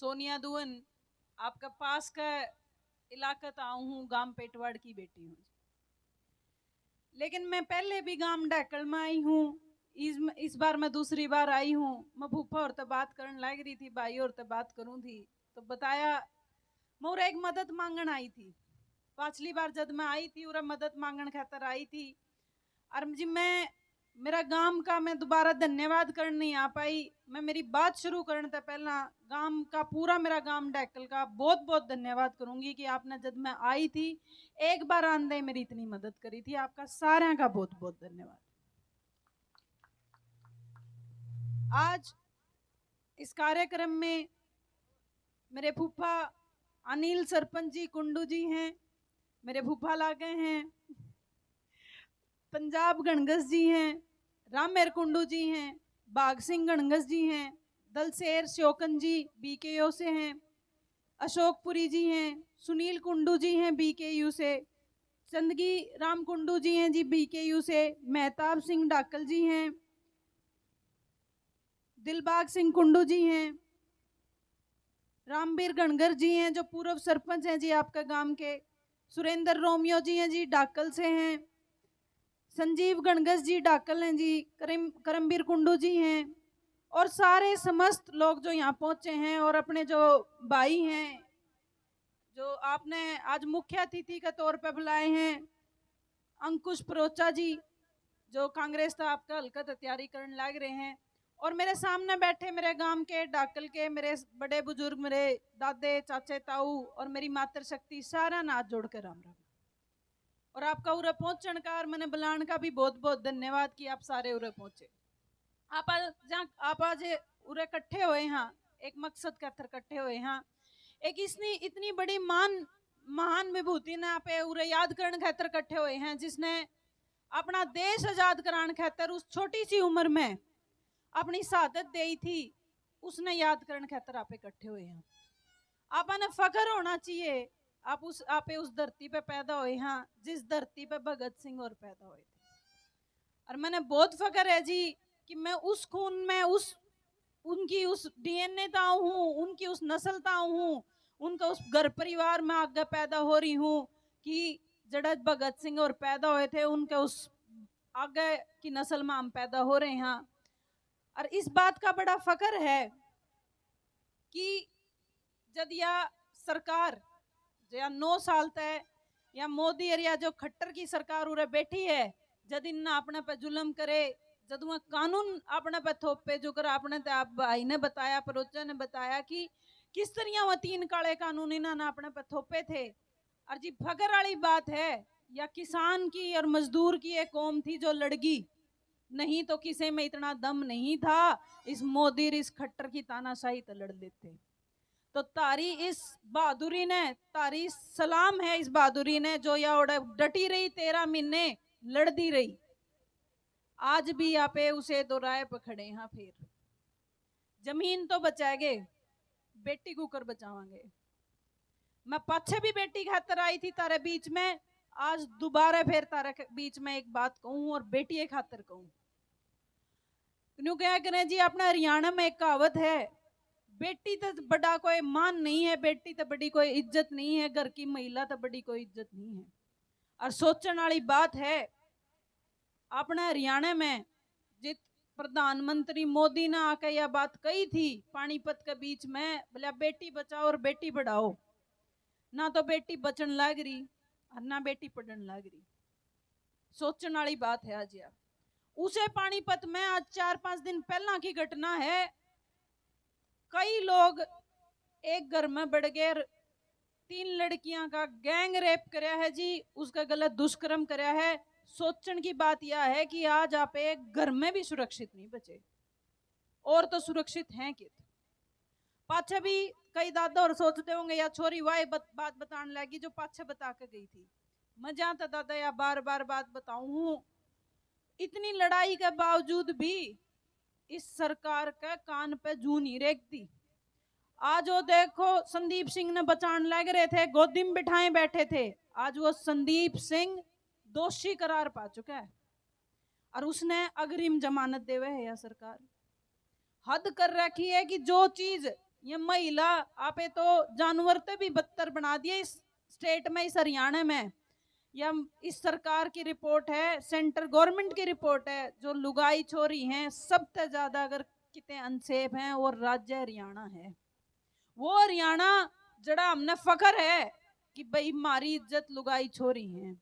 सोनिया दुवन आपका पास का इलाका तो आऊँ हूँ, गांव पेटवाड़ की बेटी हूँ। लेकिन मैं पहले भी गांव डैकल में आई हूँ। इस बार मैं दूसरी बार आई हूँ। मैं भूपा और तो बात करने लग रही थी, भाई और तो बात करूँ थी तो बताया मोर एक मदद मांगन आई थी। पिछली बार जब मैं आई थी और मदद मांगन खातर आई थी। और जी मैं मेरा गांव का मैं दोबारा धन्यवाद करने नहीं आ पाई। मैं मेरी बात शुरू करने से पहला गांव का पूरा मेरा गांव डैकल का बहुत बहुत धन्यवाद करूंगी कि आपने जब मैं आई थी एक बार आंदे मेरी इतनी मदद करी थी। आपका सारा का बहुत बहुत धन्यवाद। आज इस कार्यक्रम में मेरे फूफा अनिल सरपंच जी कुंडू जी हैं, मेरे फूफा लागे हैं, पंजाब गणगस जी हैं, रामेर कुंडू जी हैं, बाग सिंह गणगस जी हैं, दलसेर शोकन जी बीकेयू से हैं, अशोकपुरी जी हैं, सुनील कुंडू जी हैं बीकेयू से, चंदगी राम कुंडू जी हैं जी बीकेयू से, मेहताब सिंह डाकल जी हैं, दिलबाग सिंह कुंडू जी हैं, रामबीर गणगर जी हैं जो पूर्व सरपंच हैं जी आपका गांव के, सुरेंद्र रोमियो जी हैं जी डाकल से हैं, संजीव गणगस जी डाकल हैं जी, करमबीर कुंडू जी हैं और सारे समस्त लोग जो यहाँ पहुंचे हैं और अपने जो भाई हैं जो आपने आज मुख्य अतिथि के तौर पे बुलाए हैं, अंकुश परोचा जी जो कांग्रेस था आपका हल्का तैयारी करने लग रहे हैं, और मेरे सामने बैठे मेरे गांव के डाकल के मेरे बड़े बुजुर्ग, मेरे दादे चाचे ताऊ और मेरी मातृशक्ति सारा नाथ जोड़कर राम राम। और आपका उरे पहुंचने का और मैंने बुलाने का भी बहुत बहुत धन्यवाद कि आप सारे उरे पहुंचे। आप आज उरे इकट्ठे हुए यहाँ एक मकसद के खातिर इकट्ठे हुए यहाँ, एक इतनी बड़ी महान विभूति ने आप उरे याद करने खातिर इकट्ठे हुए हैं जिसने अपना देश आजाद कराने खातिर उस छोटी सी उम्र में अपनी शहादत दी थी, उसने याद करने खातिर आप इकट्ठे हुए हैं। आपने फख्र होना चाहिए आप उस धरती पे पैदा हुए हैं जिस धरती पे भगत सिंह और पैदा हुए थे। और मैंने बहुत फख्र है जी कि मैं उस खून में उनकी उस डीएनए ता हूँ, उनकी उस नस्ल ता हूँ, उनका उस घर परिवार में आगे पैदा हो रही हूँ कि जड़ा भगत सिंह और पैदा हुए थे उनके उस आगे की नस्ल में हम पैदा हो रहे हैं। और इस बात का बड़ा फख्र है कि जब यह सरकार या 9 साल तक या मोदी और या जो खट्टर की सरकार उरे बैठी है, जब इन्ना अपने पे जुल्म करे, जब वह कानून अपने पे थोपे जो कर आपने तो आप भाई ने बताया, परोचा ने बताया कि किस तरह वह 3 काले कानून इन्होंने अपने पे थोपे थे। और जी फख्र वाली बात है या किसान की और मजदूर की एक कौम थी जो लड़गी, नहीं तो किसी में इतना दम नहीं था इस मोदी इस खट्टर की तानाशाही तो लड़ लेते। तो तारी इस बहादुरी ने, तारी सलाम है इस बहादुरी ने जो या डटी रही 13 महीने लड़ती रही। आज भी आप उसे दोराए पे खड़े हैं। फिर जमीन तो बचाएंगे, बेटी को कर बचावांगे। मैं पाछे भी बेटी खातर आई थी तारे बीच में, आज दोबारा फिर तारे बीच में एक बात कहूं और बेटी खातर कहूं। क्यों क्या करें जी, अपना हरियाणा में एक कहावत है, बेटी तो बड़ा कोई मान नहीं है, बेटी तो बड़ी कोई इज्जत नहीं है, घर की महिला तो बड़ी कोई इज्जत नहीं है। और सोचने वाली बात है अपने हरियाणा में जित प्रधानमंत्री मोदी ने आकर यह बात कही थी पानीपत के बीच में, बोला बेटी बचाओ और बेटी बढ़ाओ, ना तो बेटी बचन लग रही और ना बेटी पढ़न लग रही। सोचने वाली बात है। आज यार उसे पानीपत में आज 4-5 दिन पहला की घटना है, कई लोग एक घर में बढ़ गए, 3 लड़कियां का गैंग रेप कराया है जी, उसका गलत दुष्कर्म कराया है। सोचने की बात यह है कि आज आप एक घर में भी सुरक्षित नहीं बचे, और तो सुरक्षित हैं कि पाछे भी कई दादा और सोचते होंगे या छोरी वाई बात बताने लगी जो पाछे बता के गई थी। मैं जहां तक दादा या बार बार बात बताऊं, इतनी लड़ाई के बावजूद भी इस सरकार का कान पे जू नहीं रेखती। आज वो देखो संदीप सिंह ने बचान लग रहे थे, गोदी में बिठाए बैठे थे, आज वो संदीप सिंह दोषी करार पा चुका है और उसने अग्रिम जमानत देवे है। यह सरकार हद कर रखी है कि जो चीज ये महिला आपे तो जानवर ते भी बदतर बना दिए इस स्टेट में, इस हरियाणा में। या इस सरकार की रिपोर्ट है, सेंटर गवर्नमेंट की रिपोर्ट है, जो लुगाई छोरी हैं सबसे ज्यादा अगर कितने अनसेफ हैं वो राज्य हरियाणा है। वो हरियाणा जड़ा हमने फखर है कि भाई हमारी इज्जत लुगाई छोरी है।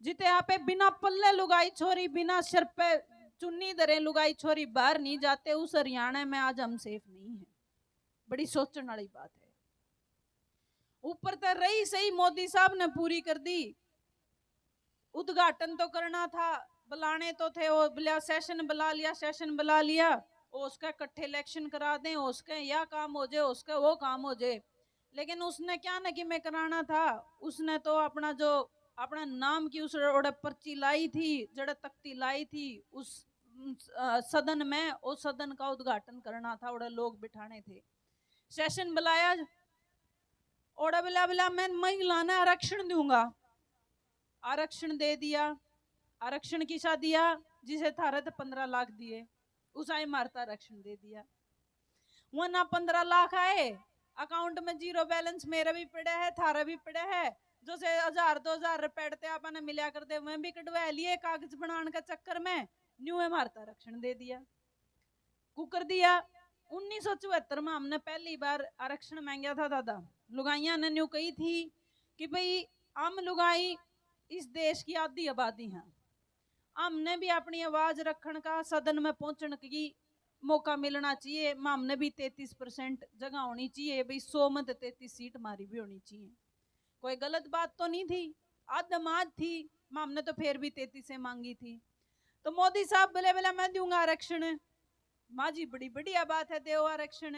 जिते यहाँ पे बिना पल्ले लुगाई छोरी, बिना सिर पे चुन्नी धरे लुगाई छोरी बाहर नहीं जाते, उस हरियाणा में आज हम सेफ नहीं है। बड़ी सोचने वाली बात है। ऊपर तो रही सही मोदी साहब ने पूरी कर दी, उद्घाटन तो करना था, बुलाने तो थे, वो बुला सेशन बुला लिया, सेशन बुला लिया, उसका इकट्ठे इलेक्शन करा दें, उसका या काम हो जाए, उसका वो काम हो जाए। लेकिन उसने क्या ना कि मैं कराना था, उसने तो अपना जो अपना नाम की उस पर्ची लाई थी, जड़ तख्ती लाई थी उस सदन में, उस सदन का उद्घाटन करना था, और लोग बिठाने थे। सेशन बुलाया, ओड़ा बिला बिला मैं महिला ने आरक्षण दूंगा, आरक्षण दे दिया। आरक्षण किसा दिया? जिसे थारे तो 15 लाख दिए, उस आई मारता आरक्षण दे दिया। वो ना 15 लाख आए अकाउंट में, जीरो बैलेंस, मेरा भी पड़ा है थारा भी पड़ा है, जो से 1000-2000 रुपए आपने मिला कर दे, मैं भी कटवा लिए कागज बनाने के चक्कर में, न्यू है मारता आरक्षण दे दिया, कुकर दिया। 1974 में हमने पहली बार आरक्षण मांगा था दादा, लुगाइया ने न्यू कही थी कि भाई हम लुगाई इस देश की आधी आबादी है, हमने भी अपनी आवाज रखने का, सदन में पहुंचने की मौका मिलना चाहिए। हमने भी 33% जगह होनी चाहिए, भाई 100 में 33 सीट हमारी भी होनी चाहिए। कोई गलत बात तो नहीं थी, आदमाद थी, हमने तो फिर भी 33 से मांगी थी। तो मोदी साहब बोले बोले मैं दूंगा आरक्षण, माँ जी बड़ी बढ़िया बात है, दो आरक्षण।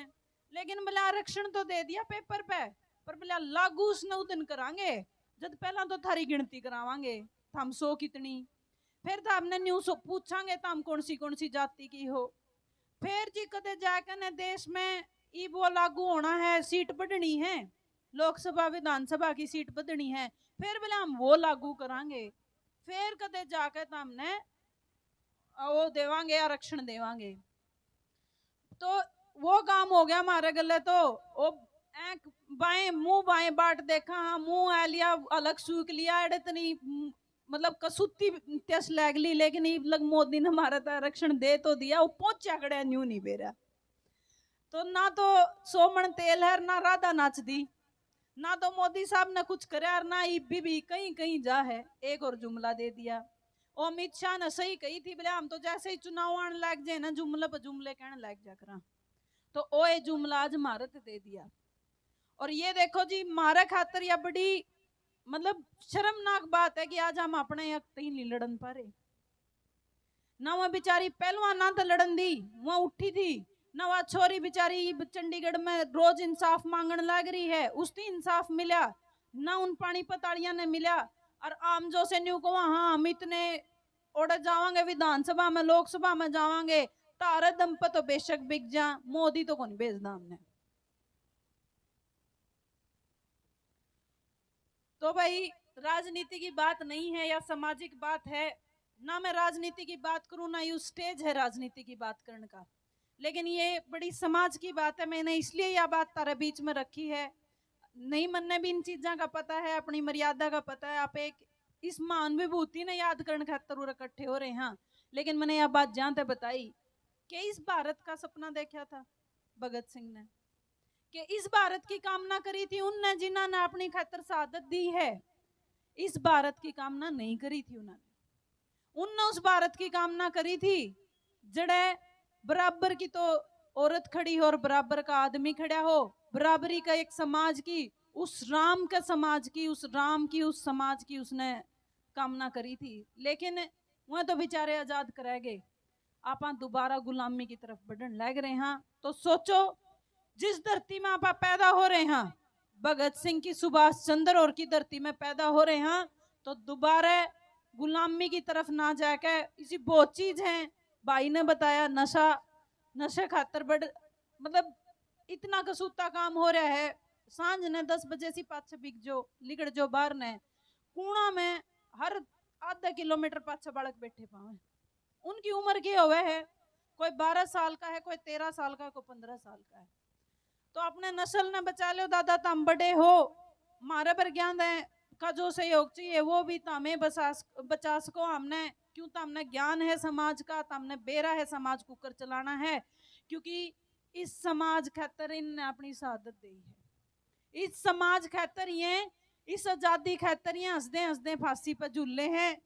लेकिन बोले आरक्षण तो दे दिया पेपर पे, पर बोले लागू उसने उदन करांगे जब पहला तो थारी गिनती करावांगे, हम 100 कितनी, फिर तो हमने न्यूज पूछांगे तो हम कौन सी जाति की हो, फिर जी कदे जाकर ने देश में ई वो लागू होना है, सीट बढ़नी है, लोकसभा विधानसभा की सीट बढ़नी है, फिर बोले हम वो लागू करांगे, फिर कदे जाकर तो हमने वो देवांगे, आरक्षण देवांगे। तो वो काम हो गया हमारे गले, तो वो बाएं मुंह बाएं बाट देखा, हाँ मुंह आ लिया, अलग सूख लिया, इतनी मतलब कसूती त्यस लग ली, लेकिन लग मोदी ने हमारा तो आरक्षण दे तो दिया, वो पहुंचा खड़े न्यू नहीं बेरा। तो ना तो 100 मन तेल है, ना राधा नाच दी, ना तो मोदी साहब ने कुछ कराया, ना भी कहीं कहीं जा है। एक और जुमला दे दिया, और अमित शाह ने सही कही थी, बोले हम तो जैसे ही चुनाव आने लग जाए ना, जुमले पर जुमले कहने लग जा करा, तो ओ ये जुमला आज भारत दे दिया। और ये देखो जी मारा खातर या बड़ी मतलब शर्मनाक बात है कि आज हम अपने हक ही नहीं लड़न पा रहे। ना वह बेचारी पहलवान ना तो लड़न दी, वहां उठी थी ना, वह छोरी बेचारी चंडीगढ़ में रोज इंसाफ मांगने लग रही है, उसने इंसाफ मिला ना, उन पानीपत आड़िया ने मिला। और आम जो से न्यू को हाँ हम इतने ओडे जावांगे विधानसभा में, लोकसभा में जावांगे, तारे दम पर तो बेशक बिक जा, मोदी तो कौन भेजदा हमने। तो भाई राजनीति की बात नहीं है या सामाजिक बात है, ना मैं राजनीति की बात करूं, ना ये स्टेज है राजनीति की बात करने का, लेकिन ये बड़ी समाज की बात है, मैंने इसलिए यह बात तारे बीच में रखी है। नहीं मनने भी इन चीजा का पता है, अपनी मर्यादा का पता है, आप एक इस महान विभूति ने याद करने खातर इकट्ठे हो रहे हैं। लेकिन मैंने यह बात जानते बताई कि इस भारत का सपना देखा था भगत सिंह ने, कि इस भारत की कामना करी थी उनने, जिन्होंने अपनी खातर शहादत दी है। इस भारत की कामना नहीं करी थी उनने उस भारत की कामना करी थी जड़े बराबर की तो औरत खड़ी हो और बराबर का आदमी खड़ा हो, बराबरी का एक समाज की, उस राम का समाज की, उस राम की उस समाज की उसने कामना करी थी। लेकिन वह तो बेचारे आजाद कराए गए, आप दोबारा गुलामी की तरफ बढ़ने लग रहे हैं। तो सोचो जिस धरती में आप पैदा हो रहे हैं, भगत सिंह की, सुभाष चंद्र और की धरती में पैदा हो रहे हैं, तो दोबारा गुलामी की तरफ ना जाके, इसी बहुत चीज है भाई ने बताया, नशा, नशे खातर बड़ मतलब इतना कसूता काम हो रहा है। सांझ ने 10 बजे से पाछे बिक जो लिगड़ जो बाहर ने कूड़ा में हर आधा किलोमीटर पाछे बालक बैठे पावे, उनकी उम्र की हुए है, कोई 12 साल का है, कोई 13 साल का है, कोई 15 साल का है। तो आप अपने नस्ल ने बचा लो दादा, तम बड़े हो। मारे पर ज्ञान का जो सहयोग चाहिए वो भी तमें बचा सको हमने, क्यों? तो हमने ज्ञान है समाज का, तो हमने बेरा है समाज को कर चलाना है, क्योंकि इस समाज खातर इनने अपनी शहादत दी है। इस समाज खातर ये, इस आजादी खातर ये हंसदे हंसदे फांसी पर झूले हैं।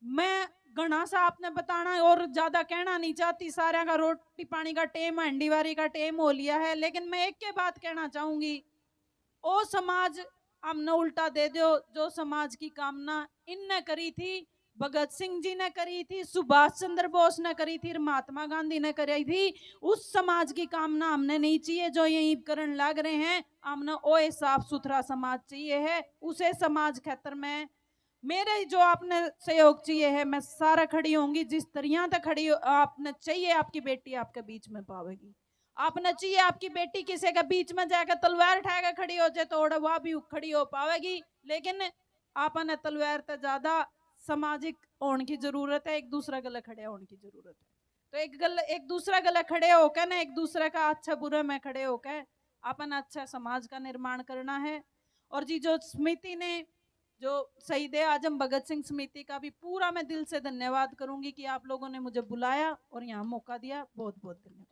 मैं घना सा आपने बताना और ज्यादा कहना नहीं चाहती, सारे का रोटी पानी का टेम, हंडीवारी का टेम हो लिया है, लेकिन मैं एक के बात कहना चाहूंगी, ओ समाज हमने उल्टा दे दो जो समाज की कामना इनने करी थी, भगत सिंह जी ने करी थी, सुभाष चंद्र बोस ने करी थी, महात्मा गांधी ने करी थी। उस समाज की कामना हमने नहीं चाहिए जो यही करण लग रहे हैं। हमने ओ साफ सुथरा समाज चाहिए है। उसे समाज खातर में मेरे जो आपने सहयोग चाहिए है, मैं सारा खड़ी होंगी। जिस तरह तक खड़ी आपने चाहिए, आपकी बेटी आपके बीच में पावेगी। आपने चाहिए आपकी बेटी किसी के बीच में जाकर तलवार उठा के खड़ी हो जाए तो वह भी खड़ी हो पावेगी, लेकिन आपने तलवार तो ज्यादा सामाजिक होने की जरूरत है, एक दूसरा गले खड़े होने की जरूरत है। तो एक दूसरा गले खड़े होकर ना, एक दूसरे का अच्छा बुरा में खड़े होकर अपन अच्छा समाज का निर्माण करना है। और जी जो समिति ने, जो शहीद आजम भगत सिंह समिति का भी पूरा मैं दिल से धन्यवाद करूंगी कि आप लोगों ने मुझे बुलाया और यहाँ मौका दिया। बहुत बहुत धन्यवाद।